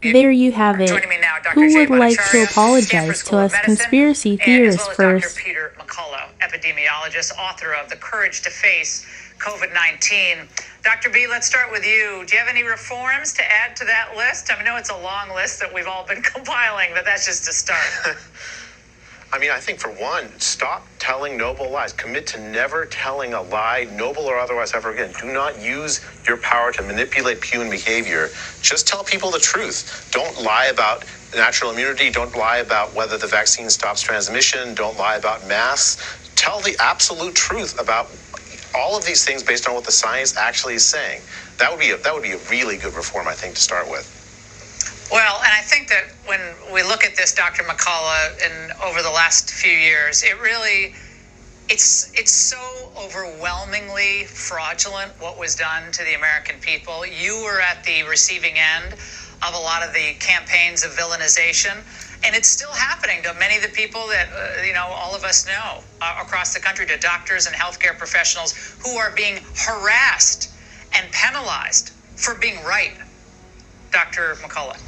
There you have it. Joining me now, Dr. Who would Bhattacharya, like to Stanford apologize School to of us Medicine, conspiracy theorists as well as first? Dr. McCullough, epidemiologist, author of The Courage to Face COVID-19. Dr. B, let's start with you. Do you have any reforms to add to that list? I know it's a long list that we've all been compiling, but that's just a start. I think for one, stop telling noble lies. Commit to never telling a lie, noble or otherwise, ever again. Do not use your power to manipulate human behavior. Just tell people the truth. Don't lie about natural immunity. Don't lie about whether the vaccine stops transmission. Don't lie about masks. Tell the absolute truth about all of these things based on what the science actually is saying. That would be a really good reform, I think, to start with. Well, and I think that when we look at this, Dr. McCullough, and over the last few years, it's so overwhelmingly fraudulent what was done to the American people. You were at the receiving end of a lot of the campaigns of villainization, and it's still happening to many of the people that, all of us know across the country, to doctors and healthcare professionals who are being harassed and penalized for being right. Dr. McCullough.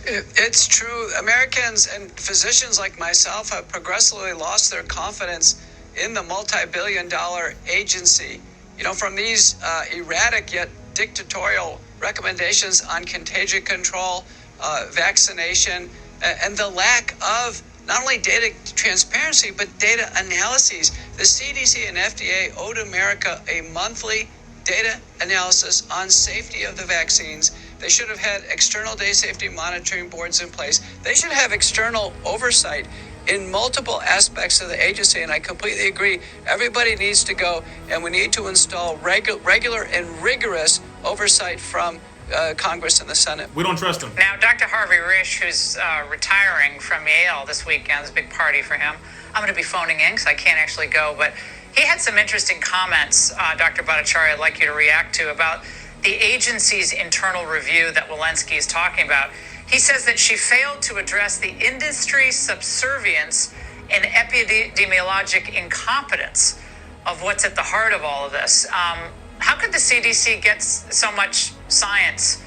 It's true. Americans and physicians like myself have progressively lost their confidence in the multi-billion-dollar agency. From these erratic yet dictatorial recommendations on contagion control, vaccination, and the lack of not only data transparency, but data analyses. The CDC and FDA owed America a monthly data analysis on safety of the vaccines. They should have had external data safety monitoring boards in place. They should have external oversight in multiple aspects of the agency, and I completely agree. Everybody needs to go, and we need to install regular and rigorous oversight from Congress and the Senate. We don't trust them. Now, Dr. Harvey Risch, who's retiring from Yale this weekend, it's a big party for him. I'm going to be phoning in because I can't actually go, but he had some interesting comments, Dr. Bhattacharya, I'd like you to react to about the agency's internal review that Walensky is talking about. He says that she failed to address the industry subservience and epidemiologic incompetence of what's at the heart of all of this. How could the CDC get so much science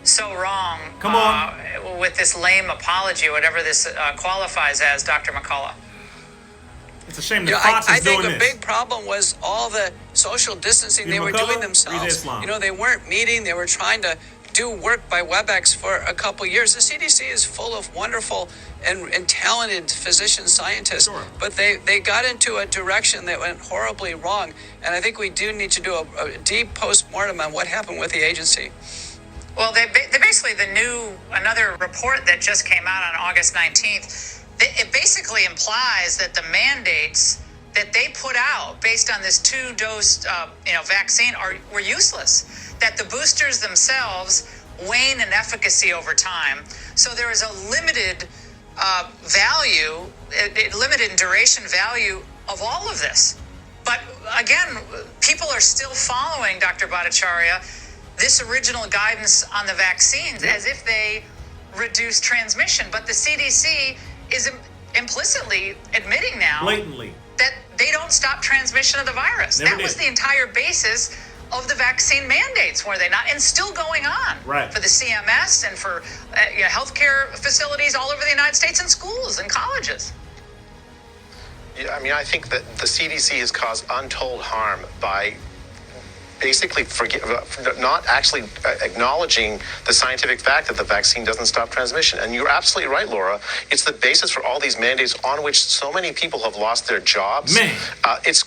so wrong? Come on. With this lame apology, whatever this qualifies as, Dr. McCullough? It's a shame that Fox I is doing think a this. big problem was all the social distancing they were doing themselves. They weren't meeting. They were trying to do work by WebEx for a couple years. The CDC is full of wonderful and talented physician scientists, sure, but they got into a direction that went horribly wrong. And I think we do need to do a deep post-mortem on what happened with the agency. Well, they basically, another report that just came out on August 19th, it basically implies that the mandates that they put out based on this 2-dose vaccine were useless, that the boosters themselves wane in efficacy over time. So there is a limited limited duration value of all of this. But again, people are still following, Dr. Bhattacharya, this original guidance on the vaccines as if they reduce transmission. But the CDC is implicitly admitting now blatantly that they don't stop transmission of the virus. Never that did. was the entire basis of the vaccine mandates, were they not? And still going on right, for the CMS and for healthcare facilities all over the United States and schools and colleges. Yeah, I think that the CDC has caused untold harm by basically not actually acknowledging the scientific fact that the vaccine doesn't stop transmission. And you're absolutely right, Laura. It's the basis for all these mandates on which so many people have lost their jobs. It's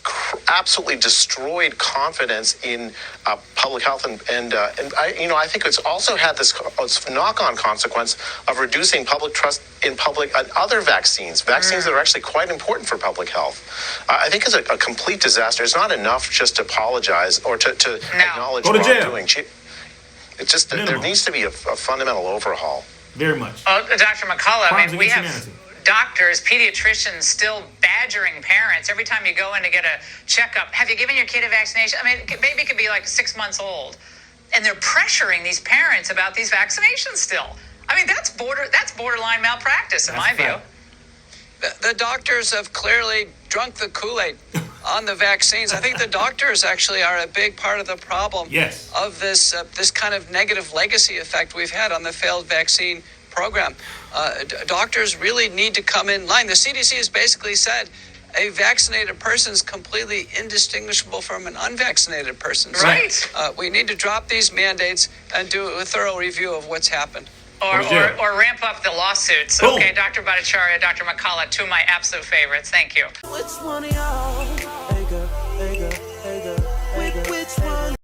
absolutely destroyed confidence in public health, and I think it's also had this knock-on consequence of reducing public trust in public and other vaccines that are actually quite important for public health. I think it's a complete disaster. It's not enough just to apologize or to acknowledge wrongdoing. It's just there needs to be a fundamental overhaul. Very much. Dr. McCullough, we have humanity. Doctors, pediatricians still badgering parents every time you go in to get a checkup. Have you given your kid a vaccination? Baby could be like 6 months old, and they're pressuring these parents about these vaccinations still. That's borderline malpractice in my view. The doctors have clearly drunk the Kool-Aid on the vaccines. I think the doctors actually are a big part of the problem of this kind of negative legacy effect we've had on the failed vaccine program. Doctors really need to come in line. The CDC has basically said a vaccinated person is completely indistinguishable from an unvaccinated person. Right. So, we need to drop these mandates and do a thorough review of what's happened. Or ramp up the lawsuits. Boom. Okay, Dr. Bhattacharya, Dr. McCullough, two of my absolute favorites. Thank you. Which one of y'all?